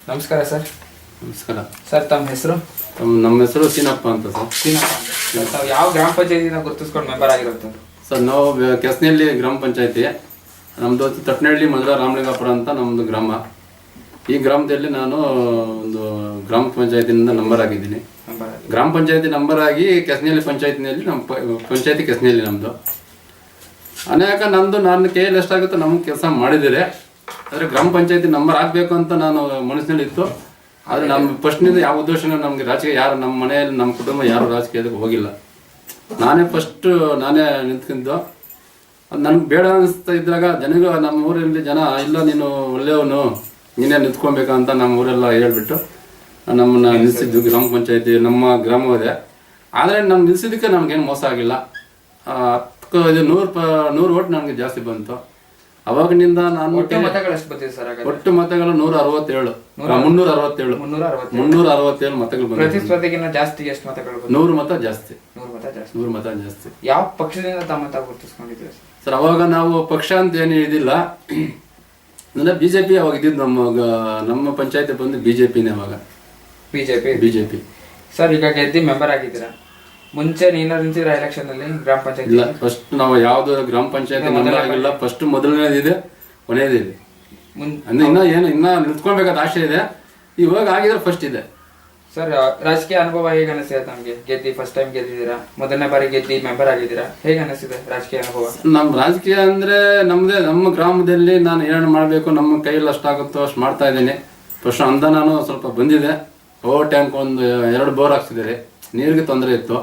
ನಮಸ್ಕಾರ ಸರ್. ನಮಸ್ಕಾರ ಸರ್ ತಮ್ಮ ಹೆಸರು? ನಮ್ಮ ಹೆಸರು ಸೀನಪ್ಪ ಅಂತ ಸರ್. ಸೀನಪ್ಪ ಅಂತ. ತಾವು ಯಾವ ಗ್ರಾಮ ಪಂಚಾಯತಿನ ಗುರುತಿಸ್ಕೊಂಡು ಮೆಂಬರ್ ಆಗಿರುತ್ತೆ? ಸರ್ ನಾವು ಕೆಸ್ನಹಳ್ಳಿ ಗ್ರಾಮ ಪಂಚಾಯತಿ, ನಮ್ಮದು ತಟ್ಟನಹಳ್ಳಿ ಮಧುರ ರಾಮಲಿಂಗಾಪುರ ಅಂತ ನಮ್ಮದು ಗ್ರಾಮ. ಈ ಗ್ರಾಮದಲ್ಲಿ ನಾನು ಒಂದು ಗ್ರಾಮ ಪಂಚಾಯತಿನಿಂದ ನಂಬರ್ ಆಗಿದ್ದೀನಿ. ಗ್ರಾಮ ಪಂಚಾಯತಿ ನಂಬರ್ ಆಗಿ ಕೆಸ್ನಹಳ್ಳಿ ಪಂಚಾಯತಿನಲ್ಲಿ ನಮ್ಮ ಪಂಚಾಯತಿ ಕೆಸ್ನಹಳ್ಳಿ ನಮ್ಮದು. ಅನೇಕ ನಂದು ನನ್ನ ಕೈಯಲ್ಲಿ ಎಷ್ಟಾಗುತ್ತೋ ನಮ್ಗೆ ಕೆಲಸ ಮಾಡಿದರೆ, ಆದರೆ ಗ್ರಾಮ ಪಂಚಾಯತಿ ನಂಬರ್ ಆಗಬೇಕು ಅಂತ ನಾನು ಮನಸ್ಸಿನಲ್ಲಿ ಇತ್ತು. ಆದರೆ ನಮ್ಮ ಫಸ್ಟ್ನಿಂದ ಯಾವ ಉದ್ದೇಶನೂ ನಮಗೆ ರಾಜಕೀಯ ಯಾರು ನಮ್ಮ ಮನೆಯಲ್ಲಿ ನಮ್ಮ ಕುಟುಂಬ ಯಾರು ರಾಜಕೀಯದಕ್ಕೆ ಹೋಗಿಲ್ಲ. ನಾನೇ ನಿಂತ್ಕೊಂಡು ಅದು ನನಗೆ ಬೇಡ ಅನಿಸ್ತಾ ಇದ್ದಾಗ ಜನಗೂ ನಮ್ಮ ಊರಲ್ಲಿ ಜನ ಇಲ್ಲ ನೀನು ಒಳ್ಳೆಯವನು ನೀನೇ ನಿಂತ್ಕೊಬೇಕಂತ ನಮ್ಮ ಊರೆಲ್ಲ ಹೇಳ್ಬಿಟ್ಟು ನಮ್ಮನ್ನು ನಿಲ್ಲಿಸಿದ್ದು ಗ್ರಾಮ ಪಂಚಾಯತಿ ನಮ್ಮ ಗ್ರಾಮವಿದೆ. ಆದರೆ ನಮ್ಮ ನಿಲ್ಲಿಸಿದ್ದಕ್ಕೆ ನಮಗೇನು ಮೋಸ ಆಗಿಲ್ಲ. 100 ಓಟ್ ನನಗೆ ಜಾಸ್ತಿ ಬಂತು. ಅವಾಗಿನಿಂದ ನಾನು ಒಟ್ಟು ಮತಗಳು ಎಷ್ಟು ಬಂದಿದೆ ಸರ್? ಒಟ್ಟು ಮತಗಳು 367 ಮತಗಳು ಬಂದಿದೆ. ಪ್ರತಿಸ್ಪರ್ಧೆಗಿಂತ ಜಾಸ್ತಿ ಎಷ್ಟು ಮತಗಳು? 100 ಮತ ಜಾಸ್ತಿ. 100 ಮತ ಜಾಸ್ತಿ. ಜಾಸ್ತಿ. ಯಾವ ಪಕ್ಷದಿಂದ ತಮ್ಮ ಮತ ಗುರುತಿಸ್ಕೊಂಡಿದ್ದೀವಿ ಸರ್? ಅವಾಗ ನಾವು ಪಕ್ಷ ಅಂತ ಏನು ಇದಿಲ್ಲ, ಅಂದ್ರೆ ಬಿಜೆಪಿ ಅವಾಗ ಇದ್ದಿದ್ದು. ನಮ್ಮ ಪಂಚಾಯತಿ ಬಂದು ಬಿಜೆಪಿನೇ ಅವಾಗ. BJP sir. ಈಗ ಗೆದ್ದಿ ಮೆಂಬರ್ ಆಗಿದ್ದೀರಾ, ಮುಂಚೆ ನೀನು ನಿಂತಿದ್ರ ಎಲೆಕ್ಷನ್ ಅಲ್ಲಿ ಗ್ರಾಮ ಪಂಚಾಯತ್? ಇಲ್ಲ, ಫಸ್ಟ್ ನಾವು ಯಾವ್ದು ಗ್ರಾಮ ಪಂಚಾಯತಿ ಮೆಂಬರ್ ಆಗಿಲ್ಲ. ಫಸ್ಟ್ ಮೊದಲನೇದಿದೆ, ಕೊನೆಯದಿದೆ. ಅಂದ್ರೆ ಇನ್ನ ನಿಂತ್ಕೊಳ್ಬೇಕಾದ ಆಸೆ ಇದೆ. ಇವಾಗ ಆಗಿದ್ರೆ ಫಸ್ಟ್ ಇದೆ. ಸರ್, ರಾಜಕೀಯ ಅನುಭವ ಹೇಗೆ ಅನಿಸಿದೆ ನಮ್ಗೆ? ಗೆದ್ದಿ ಫಸ್ಟ್ ಟೈಮ್ ಗೆದ್ದಿದ್ದೀರಾ, ಮೊದಲನೇ ಬಾರಿ ಗೆದ್ದಿ ಮೆಂಬರ್ ಆಗಿದ್ದೀರಾ, ಹೇಗೆ ಅನಿಸಿದೆ ರಾಜಕೀಯ ಅನುಭವ? ನಮ್ಮ ರಾಜಕೀಯ ಅಂದ್ರೆ ನಮ್ಮ ಗ್ರಾಮದಲ್ಲಿ ನಾನು ಏನು ಮಾಡಬೇಕು, ನಮ್ಮ ಕೈಯಲ್ಲಿ ಅಷ್ಟಾಗುತ್ತೋ ಅಷ್ಟು ಮಾಡ್ತಾ ಇದ್ದೀನಿ. ಫಸ್ಟ್ ಅನುದಾನನೂ ಸ್ವಲ್ಪ ಬಂದಿದೆ. ಓವರ್ ಟ್ಯಾಂಕ್ ಒಂದು 2 ಬೋರ್ ಹಾಕ್ಸಿದ್ದಾರೆ. ನೀರಿಗೆ ತೊಂದರೆ ಇತ್ತು,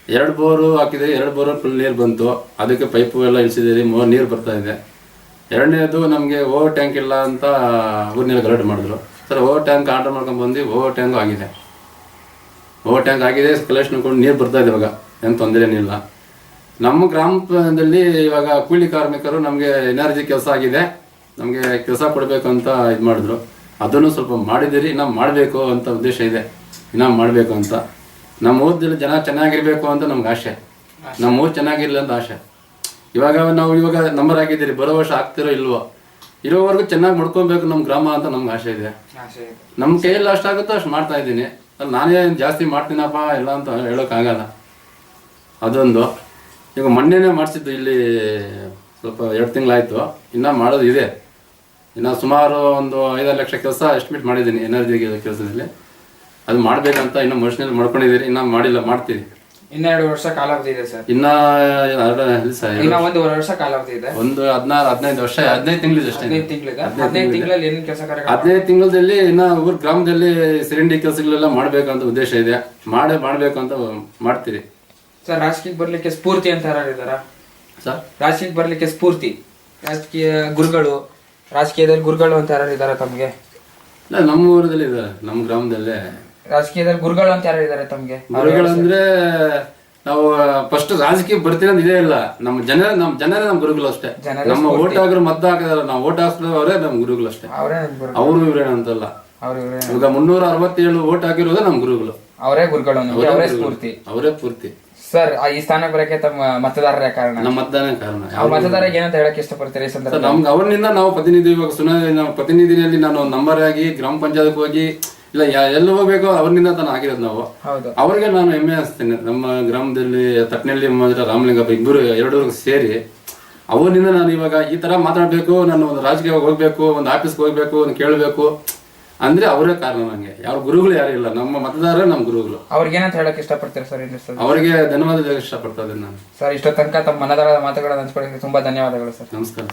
2 ಬೋರು ಹಾಕಿದೆ. 2 ಬೋರ್ ಫುಲ್ ನೀರು ಬಂತು. ಅದಕ್ಕೆ ಪೈಪು ಎಲ್ಲ ಇಳಿಸಿದ್ದೀರಿ, ನೀರು ಬರ್ತಾ ಇದೆ. ಎರಡನೇದು ನಮಗೆ ಓವರ್ ಟ್ಯಾಂಕ್ ಇಲ್ಲ ಅಂತ ಊರಿನಲ್ಲಿ ಗಲಾಟೆ ಮಾಡಿದ್ರು. ಸರ್, ಓವರ್ ಟ್ಯಾಂಕ್ ಆರ್ಡರ್ ಮಾಡ್ಕೊಂಡು ಬಂದು ಓವರ್ ಟ್ಯಾಂಕ್ ಆಗಿದೆ. ಕಲೆಕ್ಷನ್ ಕೊಂಡು ನೀರು ಬರ್ತಾ ಇದೆ. ಇವಾಗ ಏನು ತೊಂದರೆ ಏನಿಲ್ಲ. ನಮ್ಮ ಗ್ರಾಮದಲ್ಲಿ ಇವಾಗ ಕೂಲಿ ಕಾರ್ಮಿಕರು ನಮಗೆ ಎನರ್ಜಿ ಕೆಲಸ ಆಗಿದೆ, ನಮಗೆ ಕೆಲಸ ಕೊಡಬೇಕು ಅಂತ ಇದು ಮಾಡಿದ್ರು. ಅದನ್ನು ಸ್ವಲ್ಪ ಮಾಡಿದ್ದೀರಿ. ಇನ್ನೂ ಮಾಡಬೇಕು ಅಂತ ಉದ್ದೇಶ ಇದೆ. ಇನ್ನೂ ಮಾಡಬೇಕು ಅಂತ. ನಮ್ಮ ಊರಲ್ಲಿ ಜನ ಚೆನ್ನಾಗಿರ್ಬೇಕು ಅಂತ ನಮ್ಗೆ ಆಸೆ. ನಮ್ಮ ಊರು ಚೆನ್ನಾಗಿರ್ಲಿ ಅಂತ ಆಸೆ. ಇವಾಗ ನಂಬರ್ ಆಗಿದ್ದೀರಿ, ಬರೋ ವರ್ಷ ಆಗ್ತಿರೋ ಇಲ್ವೋ, ಇರೋವರೆಗೂ ಚೆನ್ನಾಗಿ ಮಾಡ್ಕೊಬೇಕು ನಮ್ಮ ಗ್ರಾಮ ಅಂತ ನಮ್ಗೆ ಆಸೆ ಇದೆ. ನಮ್ಮ ಕೈಯಲ್ಲಿ ಅಷ್ಟಾಗುತ್ತೋ ಅಷ್ಟು ಮಾಡ್ತಾ ಇದ್ದೀನಿ. ನಾನೇ ಜಾಸ್ತಿ ಮಾಡ್ತೀನಪ್ಪ ಎಲ್ಲ ಅಂತ ಹೇಳೋಕ್ಕಾಗಲ್ಲ. ಅದೊಂದು. ಈಗ ಮೊನ್ನೆನೇ ಮಾಡಿಸಿದ್ದು ಇಲ್ಲಿ ಸ್ವಲ್ಪ 2 ತಿಂಗಳಾಯಿತು. ಇನ್ನೂ ಮಾಡೋದು ಇದೆ. ಇನ್ನು ಸುಮಾರು ಒಂದು 5-6 ಲಕ್ಷ ಕೆಲಸ ಎಸ್ಟಿಮೇಟ್ ಮಾಡಿದ್ದೀನಿ ಎನರ್ಜಿ ಕೆಲಸದಲ್ಲಿ. ಅದು ಮಾಡಬೇಕಂತ ಇನ್ನೂ ಮನುಷ್ಯನಲ್ಲಿ ಮಾಡ್ಕೊಂಡಿದ್ದೀರಿ. ಇನ್ನೂ ಮಾಡಿಲ್ಲ, ಮಾಡ್ತೀವಿ. ಇನ್ನ 2 ವರ್ಷ ಕಾಲಾವಧಿ ಇದೆ ಸರ್. ಇನ್ನ 1 ವರ್ಷ ಕಾಲಾವಧಿ ಇದೆ. ಒಂದು 15 ವರ್ಷ, 15 ತಿಂಗಳಿದೆ ಅಷ್ಟೇ. 15 ತಿಂಗಳಲ್ಲಿ ಏನೇನು ಕೆಲಸ ಕಾರ್ಯ? 15 ತಿಂಗಳಲ್ಲಿ ಇನ್ನ ಊರ್ ಗ್ರಾಮದಲ್ಲಿ ಸಿರಿಂಡಿ ಕೆಲಸಗಳೆಲ್ಲ ಮಾಡ್ಬೇಕಂತ ಉದ್ದೇಶ ಇದೆ. ಮಾಡ್ಬೇಕಂತ ಮಾಡ್ತೀರಿ. ಸರ್, ರಾಜಕೀಯಕ್ಕೆ ಬರ್ಲಿಕ್ಕೆ ಸ್ಫೂರ್ತಿ ಅಂತ ಯಾರು ಇದ್ದಾರಾ ಸರ್? ರಾಜಕೀಯಕ್ಕೆ ಬರ್ಲಿಕ್ಕೆ ಸ್ಫೂರ್ತಿ, ರಾಜಕೀಯ ಗುರುಗಳು, ರಾಜಕೀಯದಲ್ಲಿ ಗುರುಗಳು ಅಂತ ಯಾರು ಇದಾರೆ ತಮ್ಗೆ? ಇಲ್ಲ, ನಮ್ಮ ಊರದಲ್ಲಿ ಇದ್ದಾರೆ. ನಮ್ಮ ಗ್ರಾಮದಲ್ಲೇ ರಾಜಕೀಯದಲ್ಲಿ ಗುರುಗಳು ಅಂತ ಯಾರು ಇದಾರೆ ತಮ್ಗೆ? ಗುರುಗಳಂದ್ರೆ ನಾವು ಫಸ್ಟ್ ರಾಜಕೀಯ ಬರ್ತೀನಿ ಅಂತ ಇದೇ ಇಲ್ಲ. ನಮ್ಮ ಜನರೇ ನಮ್ಮ ಗುರುಗಳು ಅಷ್ಟೇ. ನಮ್ಮ ಓಟ್ ಹಾಕಿದ್ರು ಮತ ಹಾಕಿದಾರೆ, ನಾವು ಓಟ್ ಹಾಕಿದ್ರೆ ಅವರೇ ನಮ್ಮ ಗುರುಗಳು ಅಷ್ಟೇ. ಅವರು ಇವ್ರೇನಂತಲ್ಲ. ಈಗ 367 ಓಟ್ ಹಾಕಿರೋದೇ ನಮ್ಮ ಗುರುಗಳು. ಅವರೇ ಗುರುಗಳು, ಅವರೇ ಪೂರ್ತಿ. ಸರ್, ಈ ಸ್ಥಾನಕ್ಕೆ ಬರಕ್ಕೆ ತಮ್ಮ ಮತದಾರರೇ ಕಾರಣ? ನಮ್ಮ ಮತದಾನ ಕಾರಣ. ಮತದಾರರಿಗೆ ಏನಂತ ಹೇಳಕ್ ಇಷ್ಟಪಡ್ತೀರಿ? ನಮ್ಗೆ ಅವರಿಂದ ನಾವು ಪ್ರತಿನಿಧಿ, ಇವಾಗ ಪ್ರತಿನಿಧಿನಲ್ಲಿ ನಾನು ನಂಬರ್ ಆಗಿ ಗ್ರಾಮ ಪಂಚಾಯತ್ ಹೋಗಿ ಇಲ್ಲ ಎಲ್ಲ ಹೋಗ್ಬೇಕು, ಅವ್ರನಿಂದ ತಾನು ಆಗಿರೋದು ನಾವು. ಅವ್ರಿಗೆ ನಾನು ಹೆಮ್ಮೆ ಅನಿಸ್ತೇನೆ. ನಮ್ಮ ಗ್ರಾಮದಲ್ಲಿ ತಟ್ಟನಹಳ್ಳಿ ಮಧುರ ರಾಮಲಿಂಗಪ್ಪ ಇಬ್ಬರು 2 ಸೇರಿ ಅವರಿಂದ ನಾನು ಇವಾಗ ಈ ತರ ಮಾತಾಡ್ಬೇಕು, ನಾನು ಒಂದು ರಾಜಕೀಯ ಹೋಗ್ಬೇಕು, ಒಂದು ಆಫೀಸ್ಗೆ ಹೋಗ್ಬೇಕು, ಒಂದು ಕೇಳಬೇಕು ಅಂದ್ರೆ ಅವರೇ ಕಾರಣ. ನಂಗೆ ಯಾವ ಗುರುಗಳು ಯಾರು ಇಲ್ಲ. ನಮ್ಮ ಮತದಾರರೇ ನಮ್ಮ ಗುರುಗಳು. ಅವ್ರಿಗೆ ಏನಂತ ಹೇಳಕ್ ಇಷ್ಟಪಡ್ತೀರಿ ಸರ್? ಅವರಿಗೆ ಧನ್ಯವಾದ ಇಷ್ಟಪಡ್ತಾ ಇದ್ದೇನೆ ನಾನು. ಸರ್, ಇಷ್ಟೋ ತನಕ ತಮ್ಮ ಮನದಾಳದ ಮಾತುಗಳನ್ನು ಹಂಚ್ಕೊಳ್ಳೋಕೆ ತುಂಬಾ ಧನ್ಯವಾದಗಳು ಸರ್. ನಮಸ್ಕಾರ.